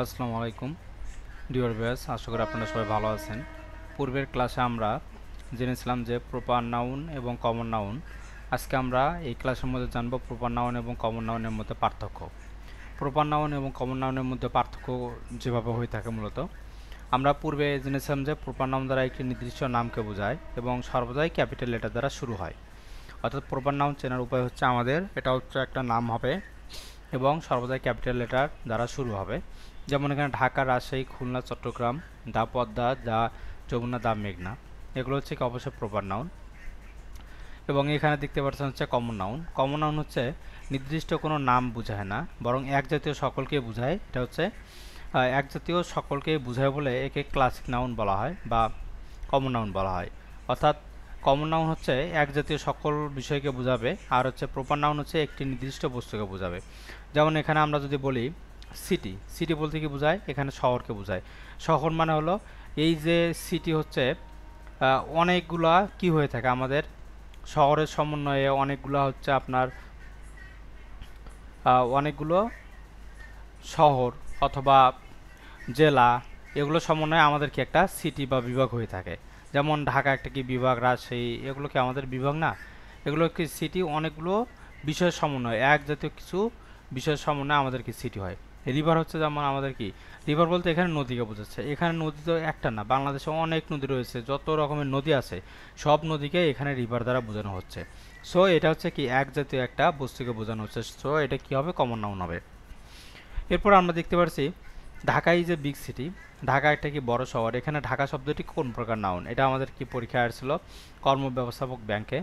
আসসালামু আলাইকুম dear viewers, আশা করি আপনারা সবাই ভালো আছেন। পূর্বের ক্লাসে আমরা জেনেছিলাম যে প্রপার নাউন এবং কমন নাউন। আজকে আমরা এই ক্লাসের মধ্যে জানব প্রপার নাউন এবং কমন নাউনের মধ্যে পার্থক্য। প্রপার নাউন এবং কমন নাউনের মধ্যে পার্থক্য যেভাবে হয়ে থাকে মূলত আমরা পূর্বে জেনেছিলাম যে প্রপার নাউন দ্বারা একটি নির্দিষ্ট নামকে বোঝায় এবং সর্বদাই ক্যাপিটাল লেটার দ্বারা শুরু হয়। অর্থাৎ প্রপার নাউন চেনার উপায় হচ্ছে আমাদের এটা হচ্ছে একটা নাম হবে এবং সর্বদাই ক্যাপিটাল লেটার দ্বারা শুরু হবে। যেমন এখানে ঢাকা, রাজশাহী, খুলনা, চট্টগ্রাম, দা পদ্মা, দা যমুনা, দা মেঘনা, এগুলো হচ্ছে কি অবশ্যই প্রপার নাউন। এবং এখানে দেখতে পাচ্ছেন হচ্ছে কমন নাউন। কমন নাউন হচ্ছে নির্দিষ্ট কোনো নাম বোঝায় না, বরং এক জাতীয় সকলকে বোঝায়। এটা হচ্ছে এক জাতীয় সকলকে বোঝায় বলে একে ক্লাসিক নাউন বলা হয় বা কমন নাউন বলা হয়। অর্থাৎ কমন নাউন হচ্ছে এক জাতীয় সকল বিষয়কে বোঝাবে, আর হচ্ছে প্রপার নাউন হচ্ছে একটি নির্দিষ্ট বস্তুকে বোঝাবে। যেমন এখানে আমরা যদি বলি সিটি, সিটি বলতে কি বোঝায়? এখানে শহরকে বোঝায়। শহর মানে হলো এই যে সিটি হচ্ছে অনেকগুলা কি হয়ে থাকে আমাদের শহরের সমন্বয়ে অনেকগুলো হচ্ছে আপনার অনেকগুলো শহর অথবা জেলা, এগুলো সমন্বয়ে আমাদের কি একটা সিটি বা বিভাগ হয়ে থাকে। যেমন ঢাকা একটা কি বিভাগ, রাজশাহী এগুলো কি আমাদের বিভাগ না? এগুলো কি সিটি, অনেকগুলো বিষয়ের সমন্বয়, এক জাতীয় কিছু বিষয়ের সমন্বয়ে আমাদের কি সিটি হয়। রিভার হচ্ছে যেমন আমাদের কি, রিভার বলতে এখানে নদীকে বোঝাচ্ছে। এখানে নদী তো একটা না, বাংলাদেশে অনেক নদী রয়েছে, যত রকমের নদী আছে সব নদীকে এখানে রিভার দ্বারা বোঝানো হচ্ছে। সো এটা হচ্ছে কি এক জাতীয় একটা বস্তুকে বোঝানো হচ্ছে। সো এটা কি হবে? কমন নাউন হবে। এরপর আমরা দেখতে পাচ্ছি Dhaka is a big city. Dhaka একটা কি বড় শহর। এখানে ঢাকা শব্দটি কোন প্রকার নাউন? এটা আমাদের কি পরীক্ষায় আসছিল কর্ম ব্যবস্থাপক ব্যাংকে।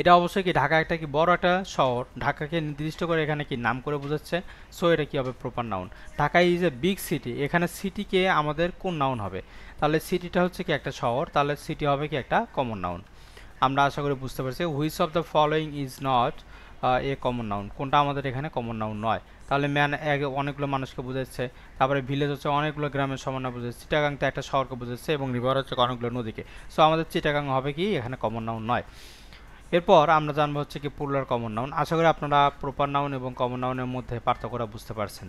এটা অবশ্যই কি ঢাকা একটা কি বড় একটা শহর, ঢাকাকে নির্দিষ্ট করে এখানে কি নাম করে বোঝাচ্ছে। সো এটা কি হবে? Proper noun. Dhaka is a big city, এখানে সিটিকে আমাদের কোন নাউন হবে? তাহলে সিটিটা হচ্ছে কি একটা শহর, তাহলে সিটি হবে কি একটা কমন নাউন। আমরা আশা করি বুঝতে পারছি। Which of the following is not a common noun, কোনটা আমাদের এখানে কমন নাউন নয়? তাহলে ম্যান অনেকগুলো মানুষকে বোঝাচ্ছে, তারপরে ভিলেজ হচ্ছে অনেকগুলো গ্রামের সমন্বয় বোঝাচ্ছে, চিটাগাং তো একটা শহরকে বোঝাচ্ছে, এবং রিভার হচ্ছে অনেকগুলো নদীকে। সো আমাদের চিটাগাং হবে কি এখানে কমন নাউন নয়। এরপর আমরা জানবো হচ্ছে কি প্লুরাল কমন নাউন। আশা করি আপনারা প্রপার নাউন এবং কমন নাউনের মধ্যে পার্থক্যটা বুঝতে পারছেন।